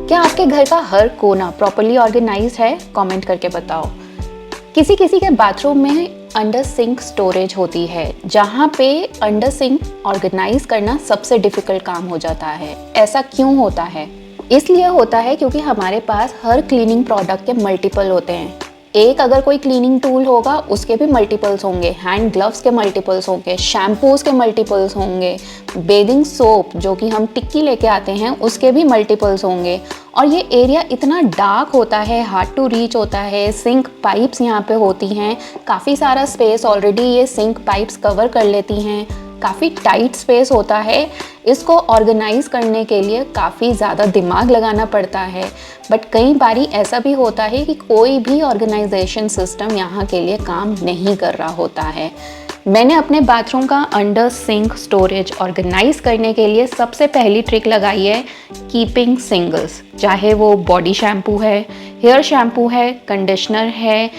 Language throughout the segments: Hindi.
क्या आपके घर का हर कोना प्रॉपर्ली ऑर्गेनाइज्ड है? कमेंट करके बताओ। किसी किसी के बाथरूम में अंडर सिंक स्टोरेज होती है, जहाँ पे अंडर सिंक ऑर्गेनाइज करना सबसे डिफिकल्ट काम हो जाता है। ऐसा क्यों होता है? इसलिए होता है क्योंकि हमारे पास हर क्लीनिंग प्रोडक्ट के मल्टीपल होते हैं। एक अगर कोई क्लीनिंग टूल होगा उसके भी मल्टीपल्स होंगे, हैंड ग्लव्स के मल्टीपल्स होंगे, शैम्पूज के मल्टीपल्स होंगे, बेदिंग सोप जो कि हम टिक्की लेके आते हैं उसके भी मल्टीपल्स होंगे। और ये एरिया इतना डार्क होता है, हार्ड टू रीच होता है, सिंक पाइप्स यहाँ पे होती हैं, काफ़ी सारा स्पेस ऑलरेडी ये सिंक पाइप्स कवर कर लेती हैं, काफ़ी टाइट स्पेस होता है। इसको ऑर्गेनाइज करने के लिए काफ़ी ज़्यादा दिमाग लगाना पड़ता है। बट कई बारी ऐसा भी होता है कि कोई भी ऑर्गेनाइजेशन सिस्टम यहाँ के लिए काम नहीं कर रहा होता है। मैंने अपने बाथरूम का अंडर सिंक स्टोरेज ऑर्गेनाइज करने के लिए सबसे पहली ट्रिक लगाई है कीपिंग सिंगल्स। चाहे वो बॉडी शैम्पू है, हेयर शैम्पू है, कंडीशनर है,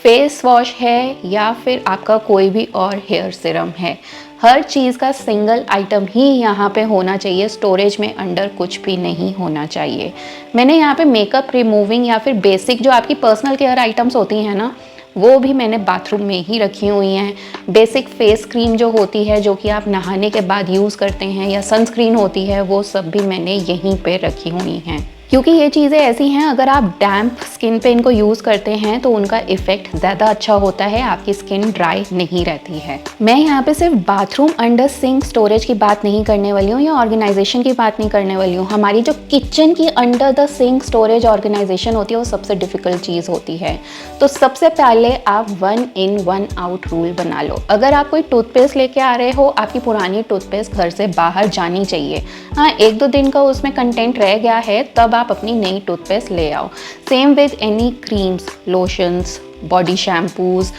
फेस वॉश है या फिर आपका कोई भी और हेयर सीरम है, हर चीज़ का सिंगल आइटम ही यहाँ पे होना चाहिए। स्टोरेज में अंडर कुछ भी नहीं होना चाहिए। मैंने यहाँ पे मेकअप रिमूविंग या फिर बेसिक जो आपकी पर्सनल केयर आइटम्स होती हैं ना, वो भी मैंने बाथरूम में ही रखी हुई हैं। बेसिक फेस क्रीम जो होती है, जो कि आप नहाने के बाद यूज़ करते हैं, या सनस्क्रीन होती है, वो सब भी मैंने यहीं पे रखी हुई हैं। क्योंकि ये चीज़ें ऐसी हैं, अगर आप डैम्प स्किन पे इनको यूज़ करते हैं तो उनका इफ़ेक्ट ज़्यादा अच्छा होता है, आपकी स्किन ड्राई नहीं रहती है। मैं यहाँ पे सिर्फ बाथरूम अंडर सिंक स्टोरेज की बात नहीं करने वाली हूँ या ऑर्गेनाइजेशन की बात नहीं करने वाली हूँ। हमारी जो किचन की under the sink storage organisation होती है वो सबसे डिफ़िकल्ट चीज़ होती है। तो सबसे पहले आप 1 in 1 out रूल बना लो। अगर आप कोई टूथपेस्ट लेके आ रहे हो, आपकी पुरानी टूथपेस्ट घर से बाहर जानी चाहिए। हाँ, 1-2 दिन का उसमें कंटेंट रह गया है तब आप अपनी नई टूथपेस्ट ले आओ। Same with any creams, lotions, body shampoos,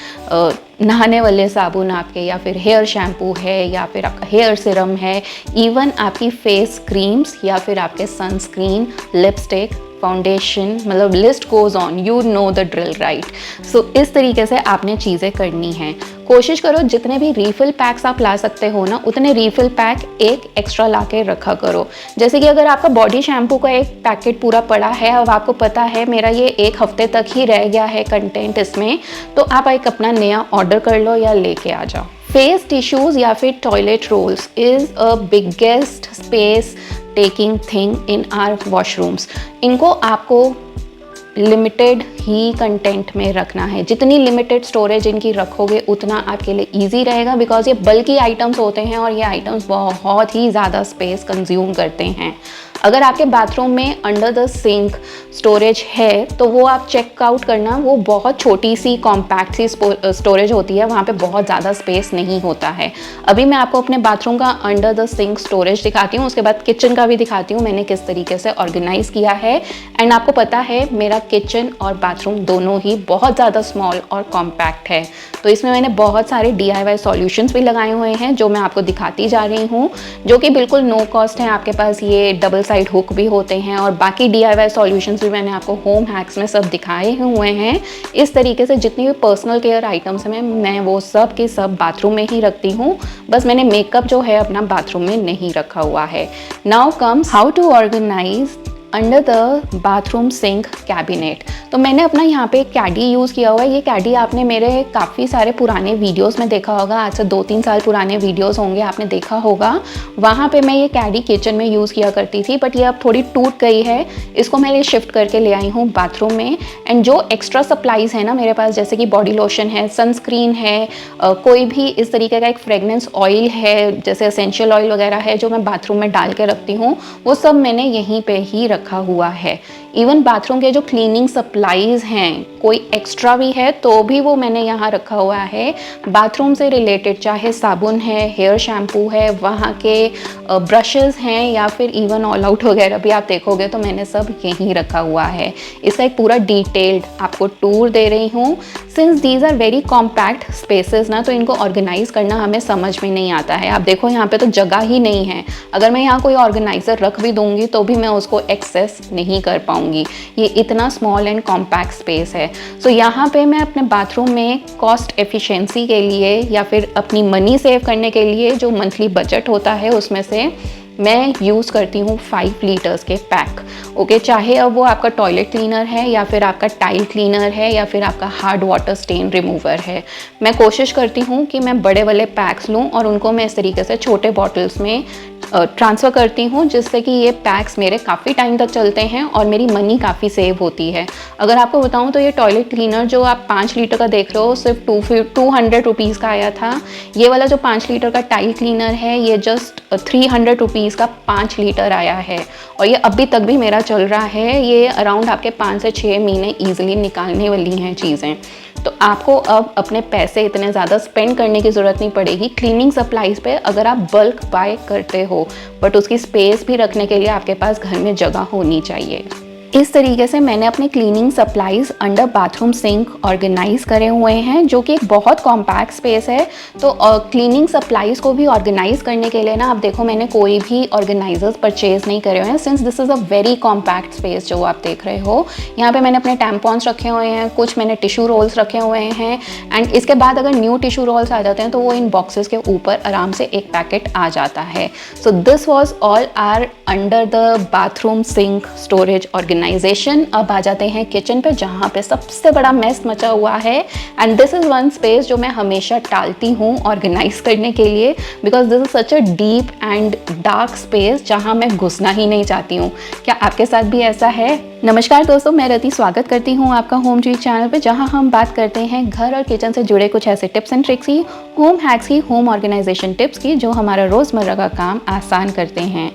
नहाने वाले साबुन आपके, या फिर हेयर शैम्पू है, या फिर आपका हेयर सीरम है, इवन आपकी फेस क्रीम्स या फिर आपके सनस्क्रीन, लिपस्टिक, फाउंडेशन, मतलब list goes on, you know the drill right. So इस तरीके से आपने चीज़ें करनी हैं। कोशिश करो जितने भी रीफिल पैक्स आप ला सकते हो ना, उतने रीफिल पैक एक एक्स्ट्रा ला के रखा करो। जैसे कि अगर आपका बॉडी शैम्पू का एक पैकेट पूरा पड़ा है और आपको पता है मेरा ये 1 हफ्ते तक ही रह गया है कंटेंट इसमें, तो आप एक अपना नया ऑर्डर कर लो या लेके आ जाओ। फेस टिश्यूज़ या फिर toilet rolls is a biggest space taking thing in our washrooms. इनको आपको लिमिटेड ही कंटेंट में रखना है। जितनी लिमिटेड स्टोरेज इनकी रखोगे उतना आपके लिए इजी रहेगा, बिकॉज ये बल्कि आइटम्स होते हैं और ये आइटम्स बहुत ही ज़्यादा स्पेस कंज्यूम करते हैं। अगर आपके बाथरूम में अंडर द सिंक स्टोरेज है तो वो आप चेक आउट करना, वो बहुत छोटी सी कॉम्पैक्ट सी स्टोरेज होती है, वहाँ पे बहुत ज़्यादा स्पेस नहीं होता है। अभी मैं आपको अपने बाथरूम का अंडर द सिंक स्टोरेज दिखाती हूँ, उसके बाद किचन का भी दिखाती हूँ मैंने किस तरीके से ऑर्गेनाइज़ किया है। एंड आपको पता है मेरा किचन और बाथरूम दोनों ही बहुत ज़्यादा स्मॉल और कॉम्पैक्ट है, तो इसमें मैंने बहुत सारे DIY सॉल्यूशंस भी लगाए हुए हैं जो मैं आपको दिखाती जा रही हूँ, जो कि बिल्कुल नो कॉस्ट हैं। आपके पास ये डबल साइड हुक भी होते हैं और बाकी DIY सॉल्यूशंस भी मैंने आपको होम हैक्स में सब दिखाए हुए हैं। इस तरीके से जितनी भी पर्सनल केयर आइटम्स हैं मैं वो सब के सब बाथरूम में ही रखती हूँ। बस मैंने मेकअप जो है अपना बाथरूम में नहीं रखा हुआ है। Now comes how to organise under the bathroom sink cabinet. तो मैंने अपना यहाँ पे कैडी यूज़ किया हुआ है। ये कैडी आपने मेरे काफ़ी सारे पुराने वीडियोस में देखा होगा, आज से 2-3 साल पुराने वीडियोस होंगे, आपने देखा होगा। वहाँ पे मैं ये कैडी किचन में यूज़ किया करती थी, बट ये अब थोड़ी टूट गई है। इसको मैं शिफ्ट करके ले आई हूँ बाथरूम में। एंड जो एक्स्ट्रा सप्लाईज़ है ना मेरे पास, जैसे कि बॉडी लोशन है, सनस्क्रीन है, कोई भी इस तरीके का एक फ्रेगनेंस ऑयल है, जैसे एसेंशियल ऑयल वगैरह है, जो मैं बाथरूम में डाल के रखती हूँ, वो सब मैंने यहीं पर ही रखा हुआ है। इवन बाथरूम के जो क्लीनिंग सप्लाईज हैं, कोई एक्स्ट्रा भी है तो भी वो मैंने यहाँ रखा हुआ है। बाथरूम से रिलेटेड चाहे साबुन है, हेयर शैम्पू है, वहाँ के ब्रशेस हैं, या फिर इवन ऑल आउट वगैरह भी आप देखोगे तो मैंने सब यहीं रखा हुआ है। इसका एक पूरा डिटेल्ड आपको टूर दे रही हूँ। Since these are very compact spaces ना, तो इनको ऑर्गेनाइज करना हमें समझ में नहीं आता है। आप देखो यहाँ पे तो जगह ही नहीं है। अगर मैं यहाँ कोई ऑर्गेनाइजर रख भी दूंगी तो भी मैं उसको एक्सेस नहीं कर पाऊंगी, ये इतना स्मॉल एंड कॉम्पैक्ट स्पेस है। सो यहाँ पे मैं अपने बाथरूम में कॉस्ट एफिशिएंसी के लिए या फिर अपनी मनी सेव करने के लिए जो मंथली बजट होता है उसमें से मैं यूज़ करती हूँ 5 लीटर्स के पैक। ओके, चाहे अब वो आपका टॉयलेट क्लीनर है या फिर आपका टाइल क्लीनर है या फिर आपका हार्ड वाटर स्टेन रिमूवर है, मैं कोशिश करती हूँ कि मैं बड़े वाले पैक्स लूँ और उनको मैं इस तरीके से छोटे बॉटल्स में ट्रांसफ़र करती हूँ, जिससे कि ये पैक्स मेरे काफ़ी टाइम तक चलते हैं और मेरी मनी काफ़ी सेव होती है। अगर आपको बताऊँ तो ये टॉयलेट क्लीनर जो आप 5 लीटर का देख रहे हो सिर्फ 200 रुपीज़ का आया था। ये वाला जो 5 लीटर का टाइल क्लीनर है ये जस्ट 300 रुपीज़ का 5 लीटर आया है और ये अभी तक भी मेरा चल रहा है। ये अराउंड आपके 5 से 6 महीने ईजिली निकालने वाली हैं चीज़ें। तो आपको अब अपने पैसे इतने ज़्यादा स्पेंड करने की ज़रूरत नहीं पड़ेगी क्लीनिंग सप्लाईज़ पे, अगर आप बल्क बाय करते हो। बट उसकी स्पेस भी रखने के लिए आपके पास घर में जगह होनी चाहिए। इस तरीके से मैंने अपने cleaning supplies under bathroom sink organise करे हुए हैं, जो कि एक बहुत कॉम्पैक्ट स्पेस है। तो क्लीनिंग सप्लाईज़ को भी ऑर्गेनाइज करने के लिए ना, आप देखो मैंने कोई भी ऑर्गेनाइजर्स परचेज नहीं करे हुए हैं, since this is a very compact space जो आप देख रहे हो। यहाँ पे मैंने अपने टैम्पॉन्स रखे हुए हैं, कुछ मैंने टिश्यू रोल्स रखे हुए हैं एंड इसके बाद अगर न्यू टिश्यू रोल्स आ जाते हैं तो वो इन बॉक्सेस के ऊपर आराम से एक पैकेट आ जाता है। So this was all our under the bathroom sink storage organisation. अब आ जाते हैं किचन पे, जहाँ पे सबसे बड़ा मेस मचा हुआ है and this is one space जो मैं हमेशा टालती हूँ ऑर्गेनाइज करने के लिए, because this is such a deep and dark space जहाँ मैं घुसना ही नहीं चाहती हूँ। क्या आपके साथ भी ऐसा है? नमस्कार दोस्तों, मैं रति स्वागत करती हूँ आपका होम ट्यूब चैनल पे, जहाँ हम बात करते हैं घर और किचन से जुड़े कुछ ऐसे टिप्स एंड ट्रिक्स की, होम हैक्स की, होम ऑर्गेनाइजेशन टिप्स की, जो हमारा रोज़मर्रा का काम आसान करते हैं।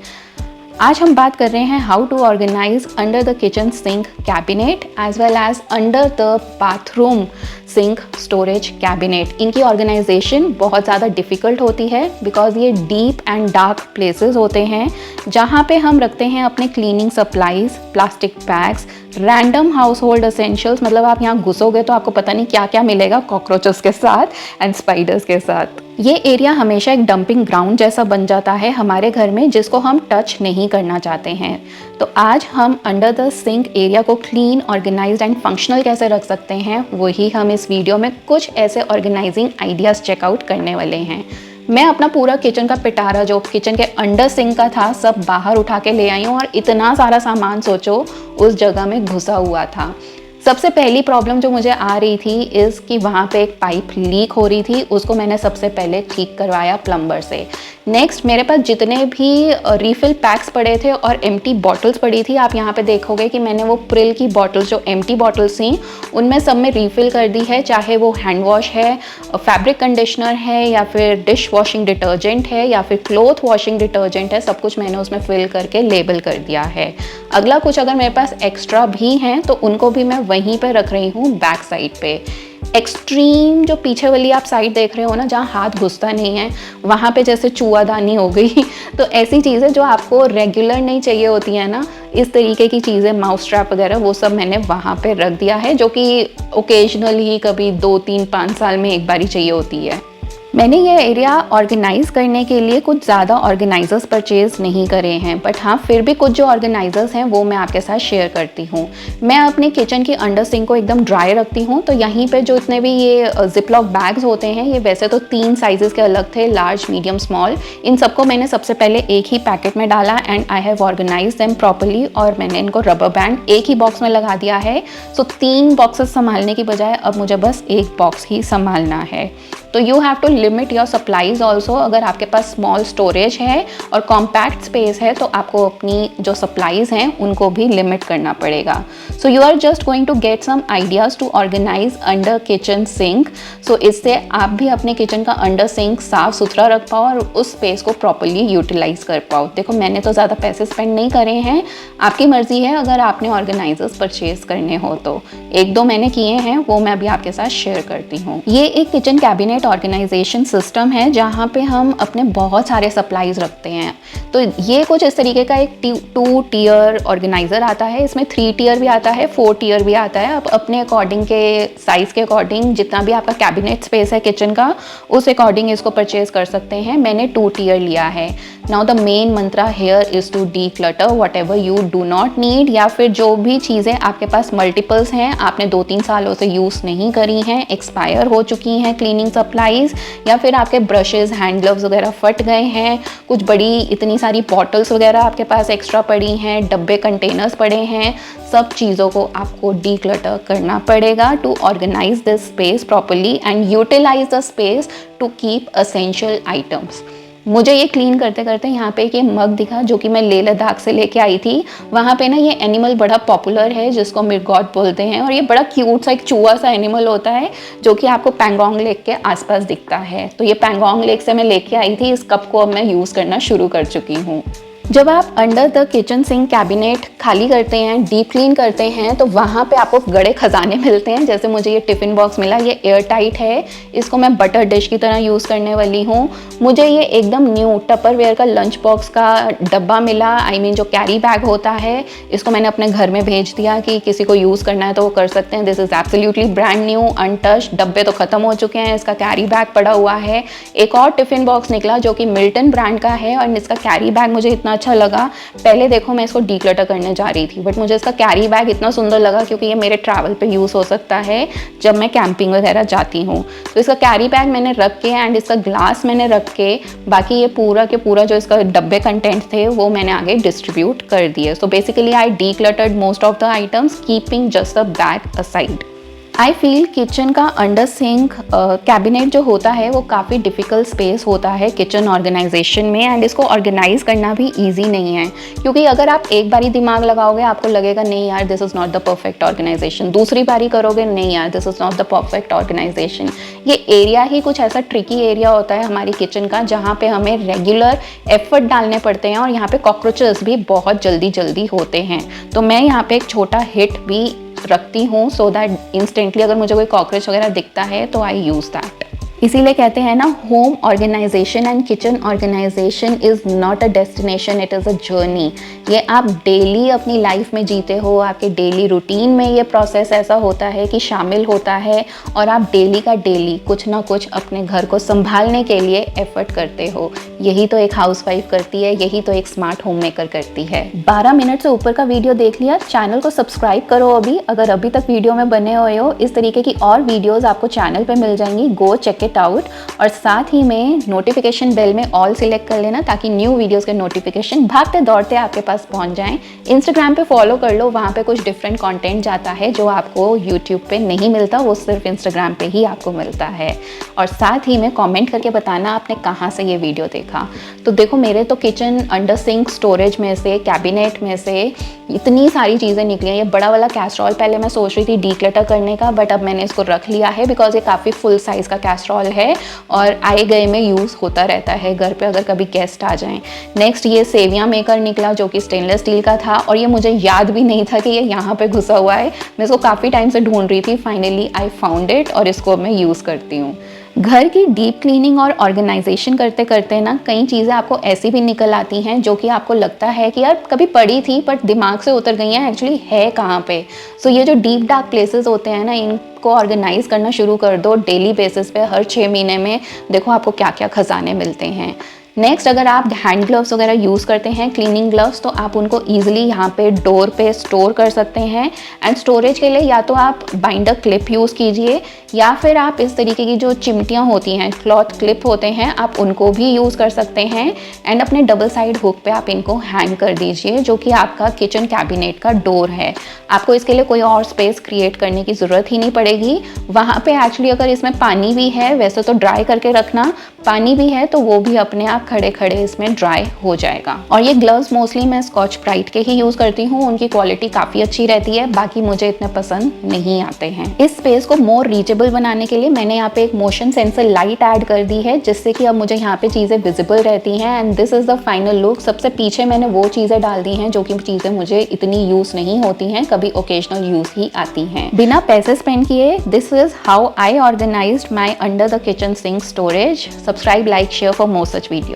आज हम बात कर रहे हैं how to organise under the kitchen sink cabinet as well as under the bathroom sink storage cabinet. इनकी ऑर्गेनाइजेशन बहुत ज़्यादा डिफ़िकल्ट होती है बिकॉज ये डीप एंड डार्क प्लेसेस होते हैं जहाँ पे हम रखते हैं अपने cleaning supplies, plastic bags, random house hold essentials. मतलब आप यहाँ घुसोगे तो आपको पता नहीं क्या क्या मिलेगा कॉकरोचेस के साथ एंड स्पाइडर्स के साथ। ये एरिया हमेशा एक डंपिंग ग्राउंड जैसा बन जाता है हमारे घर में, जिसको हम टच नहीं करना चाहते हैं। तो आज हम अंडर द सिंक एरिया को क्लीन, ऑर्गेनाइज्ड एंड फंक्शनल कैसे रख सकते हैं, वही हम इस वीडियो में कुछ ऐसे ऑर्गेनाइजिंग आइडियाज़ चेकआउट करने वाले हैं। मैं अपना पूरा किचन का पिटारा जो किचन के अंडर सिंक का था सब बाहर उठा के ले आई हूँ और इतना सारा सामान सोचो उस जगह में घुसा हुआ था। सबसे पहली प्रॉब्लम जो मुझे आ रही थी इज़ कि वहाँ पे एक पाइप लीक हो रही थी, उसको मैंने सबसे पहले ठीक करवाया प्लम्बर से। नेक्स्ट मेरे पास जितने भी रीफिल पैक्स पड़े थे और एम्प्टी बॉटल्स पड़ी थी, आप यहाँ पे देखोगे कि मैंने वो प्रिल की बॉटल्स जो एम्प्टी बॉटल्स थी उनमें सब में रीफिल कर दी है, चाहे वो हैंड वॉश है, फैब्रिक कंडीशनर है या फिर डिश वॉशिंग डिटर्जेंट है या फिर क्लोथ वॉशिंग डिटर्जेंट है, सब कुछ मैंने उसमें फिल करके लेबल कर दिया है। अगला कुछ अगर मेरे पास एक्स्ट्रा भी हैं तो उनको भी मैं वहीं पे रख रही हूँ बैक साइड पे। एक्सट्रीम जो पीछे वाली आप साइड देख रहे हो ना, जहाँ हाथ घुसता नहीं है, वहाँ पे जैसे चूआदानी हो गई तो ऐसी चीज़ें जो आपको रेगुलर नहीं चाहिए होती है ना, इस तरीके की चीज़ें, माउस ट्रैप वगैरह, वो सब मैंने वहाँ पे रख दिया है, जो कि ओकेजनली कभी 2, 3, 5 साल में एक बार ही चाहिए होती है। मैंने ये एरिया ऑर्गेनाइज करने के लिए कुछ ज़्यादा ऑर्गेनाइजर्स परचेज़ नहीं करे हैं, बट हाँ फिर भी कुछ जो ऑर्गेनाइजर्स हैं वो मैं आपके साथ शेयर करती हूँ। मैं अपने किचन की अंडर सिंक को एकदम ड्राई रखती हूँ, तो यहीं पे जो इतने भी ये जिपलॉक बैग्स होते हैं, ये वैसे तो 3 साइजेस के अलग थे, लार्ज, मीडियम, स्मॉल। इन सबको मैंने सबसे पहले एक ही पैकेट में डाला and I have organise them properly, और मैंने इनको रबर बैंड एक ही बॉक्स में लगा दिया है। सो 3 बॉक्सेस संभालने की बजाय अब मुझे बस एक बॉक्स ही संभालना है। तो you have to limit your supplies also. अगर आपके पास स्मॉल स्टोरेज है और कॉम्पैक्ट स्पेस है तो आपको अपनी जो सप्लाईज हैं उनको भी लिमिट करना पड़ेगा। So you are just going to get some ideas to organise under kitchen sink. So इससे आप भी अपने किचन का अंडर सिंक साफ सुथरा रख पाओ और उस स्पेस को प्रॉपरली यूटिलाइज कर पाओ। देखो मैंने तो ज़्यादा पैसे स्पेंड नहीं करे हैं, आपकी मर्जी है अगर आपने ऑर्गेनाइजर्स परचेज करने हो तो। 1-2 मैंने किए हैं, वो मैं अभी आपके साथ शेयर करती हूँ। ये एक किचन कैबिनेट ऑर्गेनाइजेशन सिस्टम है जहाँ पे हम अपने बहुत सारे सप्लाईज रखते हैं। तो ये कुछ इस तरीके का एक 2 टियर ऑर्गेनाइजर आता है, इसमें 3 टियर भी आता है, 4 टियर भी आता है। आप अपने अकॉर्डिंग के साइज़ के अकॉर्डिंग, जितना भी आपका कैबिनेट स्पेस है किचन का, उस अकॉर्डिंग इसको परचेज कर सकते हैं। मैंने 2 टियर लिया है। Now the main mantra here is to declutter whatever you do not need, या फिर जो भी चीज़ें आपके पास मल्टीपल्स हैं, आपने 2-3 सालों से यूज़ नहीं करी हैं, एक्सपायर हो चुकी हैं क्लीनिंग सप्लाईज, या फिर आपके ब्रशेज़, हैंड ग्लव्स वगैरह फट गए हैं, कुछ बड़ी इतनी सारी बॉटल्स वगैरह आपके पास एक्स्ट्रा पड़ी हैं, डब्बे कंटेनर्स पड़े हैं, सब चीज़ों को आपको डीक्लटर करना पड़ेगा to organise this space properly and utilise the space to keep essential items. मुझे ये क्लीन करते करते यहाँ पे एक ये मग दिखा जो कि मैं लेह लद्दाख से लेके आई थी। वहाँ पे ना ये एनिमल बड़ा पॉपुलर है जिसको मिर्गॉट बोलते हैं, और ये बड़ा क्यूट सा एक चूहा सा एनिमल होता है जो कि आपको पैंगोंग लेक के आसपास दिखता है। तो ये पैंगोंग लेक से मैं लेके आई थी। इस कप को अब मैं यूज़ करना शुरू कर चुकी हूँ। जब आप under the kitchen sink cabinet खाली करते हैं, डीप क्लीन करते हैं, तो वहाँ पे आपको गड़े खजाने मिलते हैं। जैसे मुझे ये टिफ़िन बॉक्स मिला, ये एयर टाइट है, इसको मैं बटर डिश की तरह यूज़ करने वाली हूँ। मुझे ये एकदम न्यू टपरवेयर का लंच बॉक्स का डब्बा मिला, I mean जो कैरी बैग होता है, इसको मैंने अपने घर में भेज दिया कि किसी को यूज़ करना है तो वो कर सकते हैं। This is absolutely brand new, untouched. डब्बे तो ख़त्म हो चुके हैं, इसका कैरी बैग पड़ा हुआ है। एक और टिफ़िन बॉक्स निकला जो कि मिल्टन ब्रांड का है, और इसका कैरी बैग मुझे इतना अच्छा लगा। पहले देखो मैं इसको डीक्लटर करने जा रही थी, बट मुझे इसका कैरी बैग इतना सुंदर लगा क्योंकि ये मेरे ट्रैवल पे यूज़ हो सकता है जब मैं कैंपिंग वगैरह जाती हूँ। तो इसका कैरी बैग मैंने रख के एंड इसका ग्लास मैंने रख के, बाकी ये पूरा के पूरा जो इसका डब्बे कंटेंट थे वो मैंने आगे डिस्ट्रीब्यूट कर दिए। So basically I decluttered most of the items, keeping just the bag aside. I feel kitchen का अंडर सिंक कैबिनेट जो होता है वो काफ़ी डिफ़िकल्ट स्पेस होता है किचन ऑर्गेनाइजेशन में, एंड इसको ऑर्गेनाइज करना भी ईजी नहीं है, क्योंकि अगर आप एक बारी दिमाग लगाओगे आपको लगेगा नहीं यार this is not the perfect organisation, दूसरी बारी करोगे नहीं यार this is not the perfect organisation. ये एरिया ही कुछ ऐसा ट्रिकी एरिया होता है हमारी किचन का जहाँ पे हमें रेगुलर एफर्ट डालने पड़ते हैं, और यहाँ पे कॉकरोचेस भी बहुत जल्दी होते हैं। तो मैं यहाँ पे एक छोटा हिट भी रखती हूँ सो दैट इंस्टेंटली अगर मुझे कोई कॉकरोच वगैरह दिखता है तो आई यूज़ दैट। इसीलिए कहते हैं ना, home organisation and kitchen organisation is not a destination, it is a journey. ये आप डेली अपनी लाइफ में जीते हो, आपके डेली रूटीन में ये प्रोसेस ऐसा होता है कि शामिल होता है, और आप डेली का डेली कुछ ना कुछ अपने घर को संभालने के लिए एफर्ट करते हो। यही तो एक हाउसवाइफ करती है, यही तो एक स्मार्ट होम मेकर करती है। 12 मिनट से ऊपर का वीडियो देख लिया, चैनल को सब्सक्राइब करो अभी, अगर अभी तक वीडियो में बने हुए हो। इस तरीके की और वीडियोज़ आपको चैनल पर मिल जाएंगी, गो चेक इट आउट। और साथ ही में नोटिफिकेशन बेल में ऑल सिलेक्ट कर लेना ताकि न्यू वीडियोस के नोटिफिकेशन भागते दौड़ते आपके पास पहुंच जाएं। इंस्टाग्राम पे फॉलो कर लो, वहाँ पे कुछ डिफरेंट कंटेंट जाता है जो आपको यूट्यूब पे नहीं मिलता, वो सिर्फ इंस्टाग्राम पे ही आपको मिलता है। और साथ ही में कमेंट करके बताना आपने कहाँ से ये वीडियो देखा। तो देखो मेरे तो किचन अंडर सिंक स्टोरेज में से, कैबिनेट में से इतनी सारी चीज़ें निकली हैं। ये बड़ा वाला कैस्ट्रॉल पहले मैं सोच रही थी डीक्लटर करने का, बट अब मैंने इसको रख लिया है बिकॉज ये काफ़ी फुल साइज़ का कैस्ट्रॉल है और आए गए में यूज़ होता रहता है घर पे अगर कभी गेस्ट आ जाएं। नेक्स्ट ये सेवियां मेकर निकला जो कि स्टेनलेस स्टील का था, और ये मुझे याद भी नहीं था कि ये यहाँ पे घुसा हुआ है। मैं इसको काफ़ी टाइम से ढूंढ रही थी, फाइनली आई फाउंड इट, और इसको मैं यूज़ करती हूँ। घर की डीप क्लीनिंग और ऑर्गेनाइजेशन करते करते ना कई चीज़ें आपको ऐसी भी निकल आती हैं जो कि आपको लगता है कि यार कभी पड़ी थी बट दिमाग से उतर गई हैं, एक्चुअली है कहाँ पे। सो ये जो डीप डार्क प्लेसेस होते हैं ना, इनको ऑर्गेनाइज करना शुरू कर दो डेली बेसिस पे, हर 6 महीने में देखो आपको क्या क्या खजाने मिलते हैं। नेक्स्ट, अगर आप हैंड ग्लव्स वगैरह यूज़ करते हैं, क्लीनिंग ग्लव्स, तो आप उनको ईजिली यहाँ पे डोर पे स्टोर कर सकते हैं। एंड स्टोरेज के लिए या तो आप बाइंडर क्लिप यूज़ कीजिए, या फिर आप इस तरीके की जो चिमटियाँ होती हैं, क्लॉथ क्लिप होते हैं, आप उनको भी यूज़ कर सकते हैं। एंड अपने डबल साइड हुक पे आप इनको हैंग कर दीजिए, जो कि आपका किचन कैबिनेट का डोर है। आपको इसके लिए कोई और स्पेस क्रिएट करने की ज़रूरत ही नहीं पड़ेगी। वहाँ पे एक्चुअली अगर इसमें पानी भी है, वैसे तो ड्राई करके रखना, पानी भी है तो वो भी अपने आप खड़े खड़े इसमें ड्राई हो जाएगा। और ये ग्लव्स मोस्टली मैं स्कॉच ब्राइट के ही यूज़ करती हूँ, उनकी क्वालिटी काफ़ी अच्छी रहती है, बाकी मुझे इतने पसंद नहीं आते हैं। इस स्पेस को मोर रीचेबल बनाने के लिए मैंने यहाँ पे एक मोशन सेंसर लाइट ऐड कर दी है, जिससे कि अब मुझे यहाँ पे चीज़ें विजिबल रहती हैं। And this is the final look. सबसे पीछे मैंने वो चीज़ें डाल दी हैं जो कि चीज़ें मुझे इतनी यूज़ नहीं होती हैं, कभी ओकेजनल यूज़ ही आती हैं। बिना पैसे स्पेंड किए this is how I organised my under the kitchen sink storage. Subscribe, like, share for more such video.